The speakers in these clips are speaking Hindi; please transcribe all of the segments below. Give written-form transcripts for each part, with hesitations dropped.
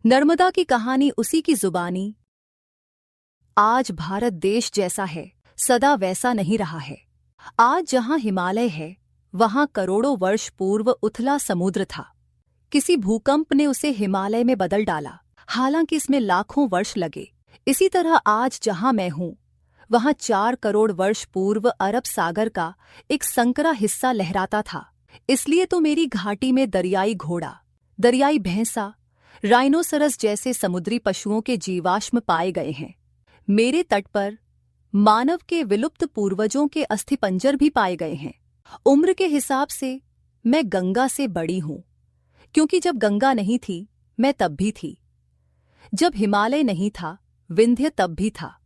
नर्मदा की कहानी उसी की जुबानी। आज भारत देश जैसा है, सदा वैसा नहीं रहा है। आज जहां हिमालय है, वहां करोड़ों वर्ष पूर्व उथला समुद्र था। किसी भूकंप ने उसे हिमालय में बदल डाला, हालांकि इसमें लाखों वर्ष लगे। इसी तरह आज जहां मैं हूं, वहां 4 करोड़ वर्ष पूर्व अरब सागर का एक संकरा हिस्सा लहराता था। इसलिए तो मेरी घाटी में दरियाई घोड़ा, दरियाई भैंसा, राइनोसरस जैसे समुद्री पशुओं के जीवाश्म पाए गए हैं। मेरे तट पर मानव के विलुप्त पूर्वजों के अस्थिपंजर भी पाए गए हैं। उम्र के हिसाब से मैं गंगा से बड़ी हूं, क्योंकि जब गंगा नहीं थी, मैं तब भी थी। जब हिमालय नहीं था, विंध्य तब भी था।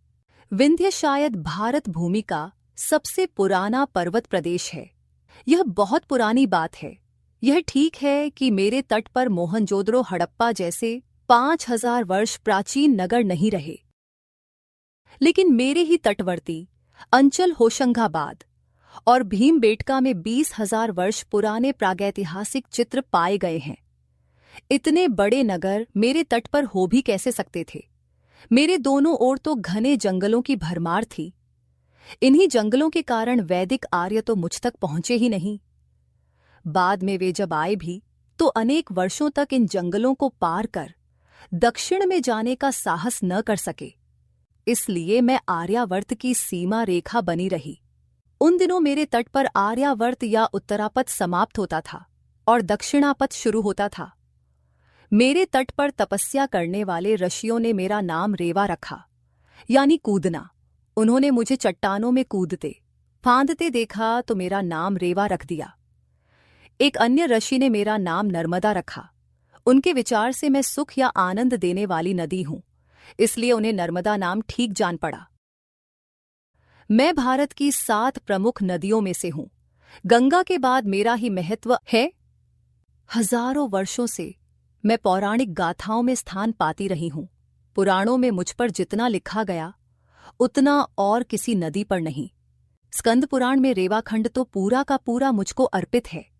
विंध्य शायद भारत भूमि का सबसे पुराना पर्वत प्रदेश है। यह बहुत पुरानी बात है। यह ठीक है कि मेरे तट पर मोहनजोदड़ो, हड़प्पा जैसे 5000 वर्ष प्राचीन नगर नहीं रहे, लेकिन मेरे ही तटवर्ती अंचल होशंगाबाद और भीमबेटका में 20,000 वर्ष पुराने प्रागैतिहासिक चित्र पाए गए हैं। इतने बड़े नगर मेरे तट पर हो भी कैसे सकते थे? मेरे दोनों ओर तो घने जंगलों की भरमार थी। इन्हीं जंगलों के कारण वैदिक आर्य तो मुझ तक पहुंचे ही नहीं। बाद में वे जब आए भी, तो अनेक वर्षों तक इन जंगलों को पार कर दक्षिण में जाने का साहस न कर सके। इसलिए मैं आर्यावर्त की सीमा रेखा बनी रही। उन दिनों मेरे तट पर आर्यावर्त या उत्तरापथ समाप्त होता था और दक्षिणापथ शुरू होता था। मेरे तट पर तपस्या करने वाले ऋषियों ने मेरा नाम रेवा रखा, यानी कूदना। उन्होंने मुझे चट्टानों में कूदते, फांदते देखा तो मेरा नाम रेवा रख दिया। एक अन्य ऋषि ने मेरा नाम नर्मदा रखा। उनके विचार से मैं सुख या आनंद देने वाली नदी हूं, इसलिए उन्हें नर्मदा नाम ठीक जान पड़ा। मैं भारत की 7 प्रमुख नदियों में से हूं। गंगा के बाद मेरा ही महत्व है। हजारों वर्षों से मैं पौराणिक गाथाओं में स्थान पाती रही हूं। पुराणों में मुझ पर जितना लिखा गया, उतना और किसी नदी पर नहीं। स्कंद पुराण में रेवाखंड तो पूरा का पूरा मुझको अर्पित है।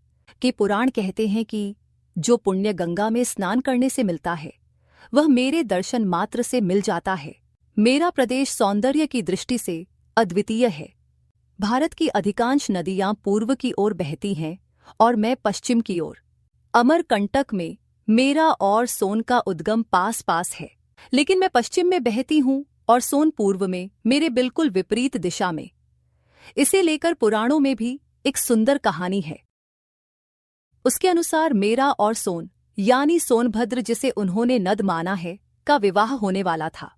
कि पुराण कहते हैं कि जो पुण्य गंगा में स्नान करने से मिलता है, वह मेरे दर्शन मात्र से मिल जाता है। मेरा प्रदेश सौंदर्य की दृष्टि से अद्वितीय है। भारत की अधिकांश नदियां पूर्व की ओर बहती हैं और मैं पश्चिम की ओर। अमरकंटक में मेरा और सोन का उद्गम पास पास है, लेकिन मैं पश्चिम में बहती हूं और सोन पूर्व में, मेरे बिल्कुल विपरीत दिशा में। इसे लेकर पुराणों में भी एक सुंदर कहानी है। उसके अनुसार मेरा और सोन, यानी सोनभद्र जिसे उन्होंने नद माना है, का विवाह होने वाला था।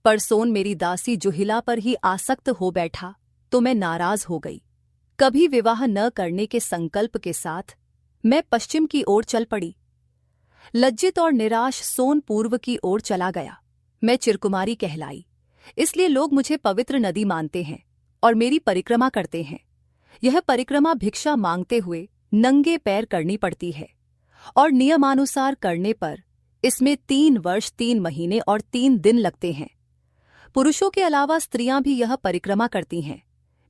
पर सोन मेरी दासी जुहिला पर ही आसक्त हो बैठा तो मैं नाराज हो गई। कभी विवाह न करने के संकल्प के साथ मैं पश्चिम की ओर चल पड़ी। लज्जित और निराश सोन पूर्व की ओर चला गया। मैं चिरकुमारी कहलाई, इसलिए लोग मुझे पवित्र नदी मानते हैं और मेरी परिक्रमा करते हैं। यह परिक्रमा भिक्षा मांगते हुए नंगे पैर करनी पड़ती है और नियमानुसार करने पर इसमें 3 वर्ष 3 महीने और 3 दिन लगते हैं। पुरुषों के अलावा स्त्रियां भी यह परिक्रमा करती हैं।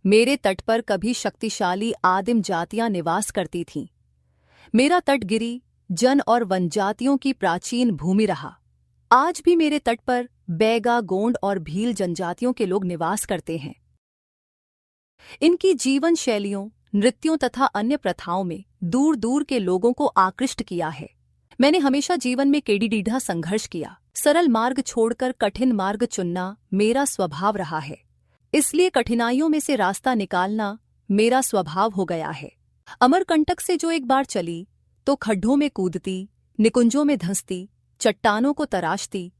मेरे तट पर कभी शक्तिशाली आदिम जातियां निवास करती थीं। मेरा तट गिरी, जन और वनजातियों की प्राचीन भूमि रहा। आज भी मेरे तट पर बैगा, गोंड और भील जनजातियों के लोग निवास करते हैं। इनकी जीवन शैलियों, नृत्यों तथा अन्य प्रथाओं में दूर दूर के लोगों को आकृष्ट किया है। मैंने हमेशा जीवन में केड़ी-डीढ़ा संघर्ष किया। सरल मार्ग छोड़कर कठिन मार्ग चुनना मेरा स्वभाव रहा है। इसलिए कठिनाइयों में से रास्ता निकालना मेरा स्वभाव हो गया है। अमरकंटक से जो एक बार चली तो खड्डों में कूदती, निकुंजों में धंसती, चट्टानों को तराशती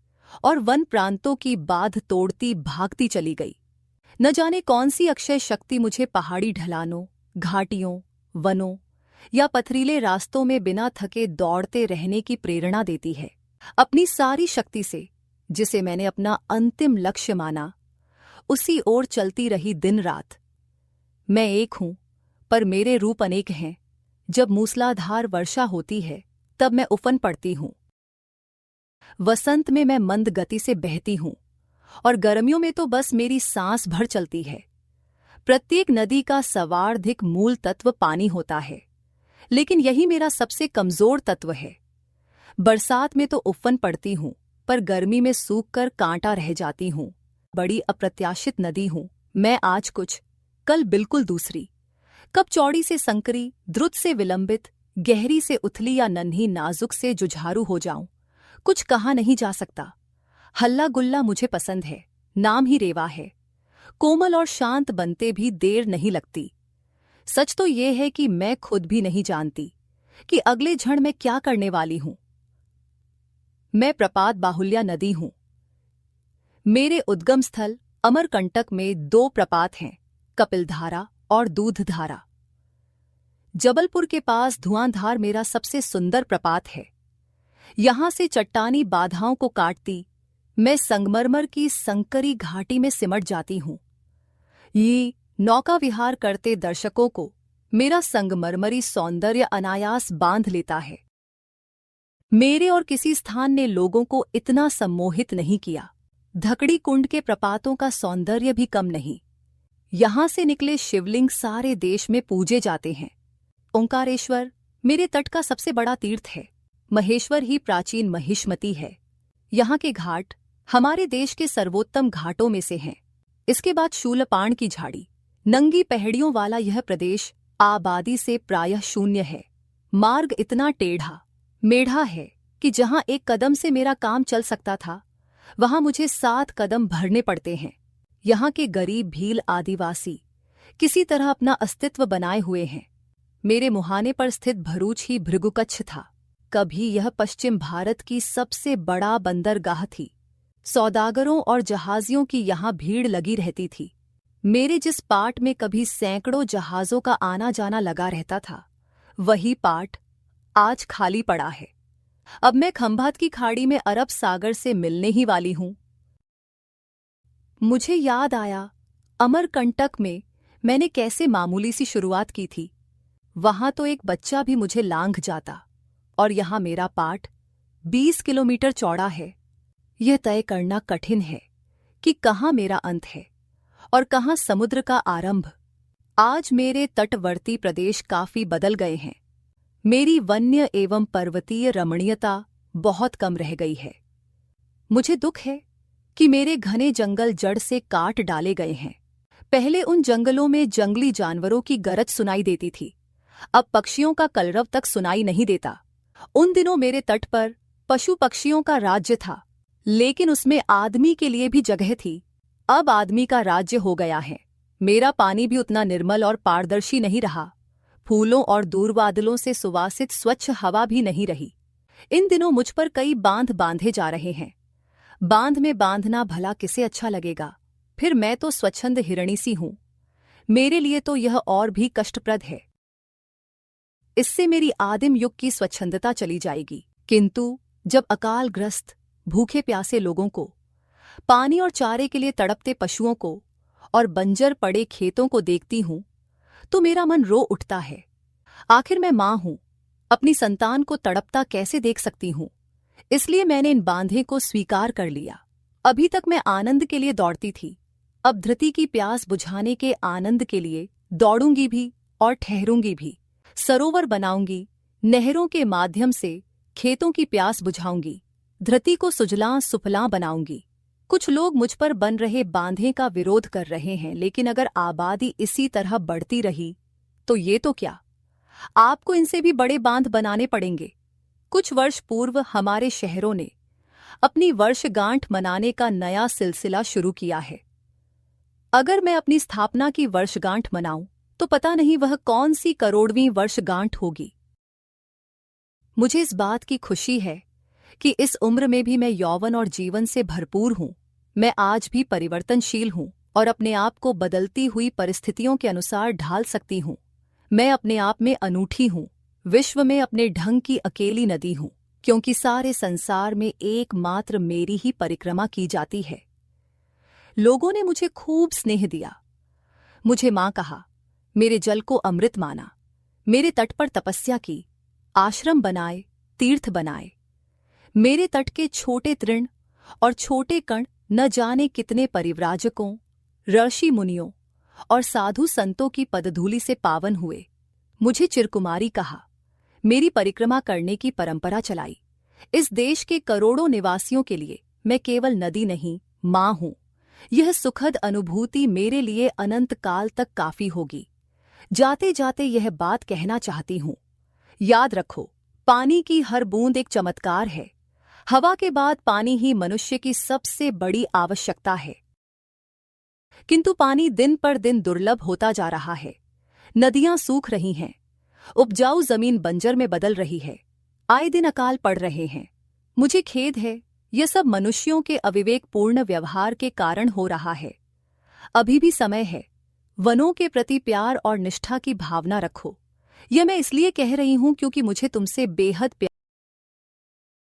और वन प्रांतों की बाध तोड़ती भागती चली गई। न जाने कौन सी अक्षय शक्ति मुझे पहाड़ी ढलानों, घाटियों, वनों या पथरीले रास्तों में बिना थके दौड़ते रहने की प्रेरणा देती है। अपनी सारी शक्ति से, जिसे मैंने अपना अंतिम लक्ष्य माना, उसी ओर चलती रही दिन रात। मैं एक हूं, पर मेरे रूप अनेक हैं। जब मूसलाधार वर्षा होती है, तब मैं उफन पड़ती हूं। वसंत में मैं मंद गति से बहती हूं और गर्मियों में तो बस मेरी सांस भर चलती है। प्रत्येक नदी का सर्वाधिक मूल तत्व पानी होता है, लेकिन यही मेरा सबसे कमजोर तत्व है। बरसात में तो उफन पड़ती हूं पर गर्मी में सूखकर कांटा रह जाती हूँ। बड़ी अप्रत्याशित नदी हूँ मैं, आज कुछ कल बिल्कुल दूसरी। कब चौड़ी से संकरी, द्रुत से विलंबित, गहरी से उथली या नन्ही नाजुक से जुझारू हो जाऊं, कुछ कहा नहीं जा सकता। हल्ला गुल्ला मुझे पसंद है, नाम ही रेवा है। कोमल और शांत बनते भी देर नहीं लगती। सच तो ये है कि मैं खुद भी नहीं जानती कि अगले क्षण मैं क्या करने वाली हूं। मैं प्रपात बाहुल्या नदी हूं। मेरे उद्गम स्थल अमरकंटक में 2 प्रपात हैं, कपिलधारा और दूधधारा। जबलपुर के पास धुआंधार मेरा सबसे सुंदर प्रपात है। यहां से चट्टानी बाधाओं को काटती मैं संगमरमर की संकरी घाटी में सिमट जाती हूं। ये नौका विहार करते दर्शकों को मेरा संगमरमरी सौंदर्य अनायास बांध लेता है। मेरे और किसी स्थान ने लोगों को इतना सम्मोहित नहीं किया। धकड़ी कुंड के प्रपातों का सौंदर्य भी कम नहीं। यहां से निकले शिवलिंग सारे देश में पूजे जाते हैं। ओंकारेश्वर मेरे तट का सबसे बड़ा तीर्थ है। महेश्वर ही प्राचीन महिष्मती है। यहाँ के घाट हमारे देश के सर्वोत्तम घाटों में से हैं। इसके बाद शूलपाण की झाड़ी। नंगी पहाड़ियों वाला यह प्रदेश आबादी से प्रायः शून्य है। मार्ग इतना टेढ़ा मेढ़ा है कि जहां एक कदम से मेरा काम चल सकता था, वहां मुझे 7 कदम भरने पड़ते हैं। यहाँ के गरीब भील आदिवासी किसी तरह अपना अस्तित्व बनाए हुए हैं। मेरे मुहाने पर स्थित भरूच ही भृगुकच्छ था। कभी यह पश्चिम भारत की सबसे बड़ा बंदरगाह थी। सौदागरों और जहाजियों की यहाँ भीड़ लगी रहती थी। मेरे जिस पाट में कभी सैकड़ों जहाजों का आना जाना लगा रहता था, वही पाट आज खाली पड़ा है। अब मैं खंभात की खाड़ी में अरब सागर से मिलने ही वाली हूं। मुझे याद आया अमरकंटक में मैंने कैसे मामूली सी शुरुआत की थी। वहां तो एक बच्चा भी मुझे लांघ जाता, और यहां मेरा पाट 20 किलोमीटर चौड़ा है। यह तय करना कठिन है कि कहाँ मेरा अंत है और कहाँ समुद्र का आरंभ। आज मेरे तटवर्ती प्रदेश काफी बदल गए हैं। मेरी वन्य एवं पर्वतीय रमणीयता बहुत कम रह गई है। मुझे दुख है कि मेरे घने जंगल जड़ से काट डाले गए हैं। पहले उन जंगलों में जंगली जानवरों की गरज सुनाई देती थी, अब पक्षियों का कलरव तक सुनाई नहीं देता। उन दिनों मेरे तट पर पशु पक्षियों का राज्य था, लेकिन उसमें आदमी के लिए भी जगह थी। अब आदमी का राज्य हो गया है। मेरा पानी भी उतना निर्मल और पारदर्शी नहीं रहा। फूलों और दूरबादलों से सुवासित स्वच्छ हवा भी नहीं रही। इन दिनों मुझ पर कई बांध बांधे जा रहे हैं। बांध में बांधना भला किसे अच्छा लगेगा। फिर मैं तो स्वच्छंद हिरणी सी हूं। मेरे लिए तो यह और भी कष्टप्रद है। इससे मेरी आदिम युग की स्वच्छंदता चली जाएगी। किंतु जब अकालग्रस्त भूखे प्यासे लोगों को, पानी और चारे के लिए तड़पते पशुओं को और बंजर पड़े खेतों को देखती हूं, तो मेरा मन रो उठता है। आखिर मैं मां हूं, अपनी संतान को तड़पता कैसे देख सकती हूं। इसलिए मैंने इन बांधे को स्वीकार कर लिया। अभी तक मैं आनंद के लिए दौड़ती थी, अब धरती की प्यास बुझाने के आनंद के लिए दौड़ूंगी भी और ठहरूंगी भी। सरोवर बनाऊंगी, नहरों के माध्यम से खेतों की प्यास बुझाऊंगी, धरती को सुजलां सुफलां बनाऊंगी। कुछ लोग मुझ पर बन रहे बांधे का विरोध कर रहे हैं, लेकिन अगर आबादी इसी तरह बढ़ती रही तो ये तो क्या, आपको इनसे भी बड़े बांध बनाने पड़ेंगे। कुछ वर्ष पूर्व हमारे शहरों ने अपनी वर्षगांठ मनाने का नया सिलसिला शुरू किया है। अगर मैं अपनी स्थापना की वर्षगांठ मनाऊं तो पता नहीं वह कौन सी करोड़वीं वर्षगांठ होगी। मुझे इस बात की खुशी है कि इस उम्र में भी मैं यौवन और जीवन से भरपूर हूं। मैं आज भी परिवर्तनशील हूं और अपने आप को बदलती हुई परिस्थितियों के अनुसार ढाल सकती हूं। मैं अपने आप में अनूठी हूं, विश्व में अपने ढंग की अकेली नदी हूं, क्योंकि सारे संसार में एकमात्र मेरी ही परिक्रमा की जाती है। लोगों ने मुझे खूब स्नेह दिया, मुझे मां कहा, मेरे जल को अमृत माना, मेरे तट पर तपस्या की, आश्रम बनाए, तीर्थ बनाए। मेरे तट के छोटे तृण और छोटे कण न जाने कितने परिव्राजकों, ऋषि मुनियों और साधु संतों की पदधूलि से पावन हुए। मुझे चिरकुमारी कहा, मेरी परिक्रमा करने की परंपरा चलाई। इस देश के करोड़ों निवासियों के लिए मैं केवल नदी नहीं, माँ हूँ। यह सुखद अनुभूति मेरे लिए अनंत काल तक काफी होगी। जाते जाते यह बात कहना चाहती हूँ, याद रखो, पानी की हर बूंद एक चमत्कार है। हवा के बाद पानी ही मनुष्य की सबसे बड़ी आवश्यकता है। किंतु पानी दिन पर दिन दुर्लभ होता जा रहा है। नदियां सूख रही हैं, उपजाऊ जमीन बंजर में बदल रही है, आए दिन अकाल पड़ रहे हैं। मुझे खेद है, यह सब मनुष्यों के अविवेकपूर्ण व्यवहार के कारण हो रहा है। अभी भी समय है, वनों के प्रति प्यार और निष्ठा की भावना रखो। यह मैं इसलिए कह रही हूं क्योंकि मुझे तुमसे बेहद प्यार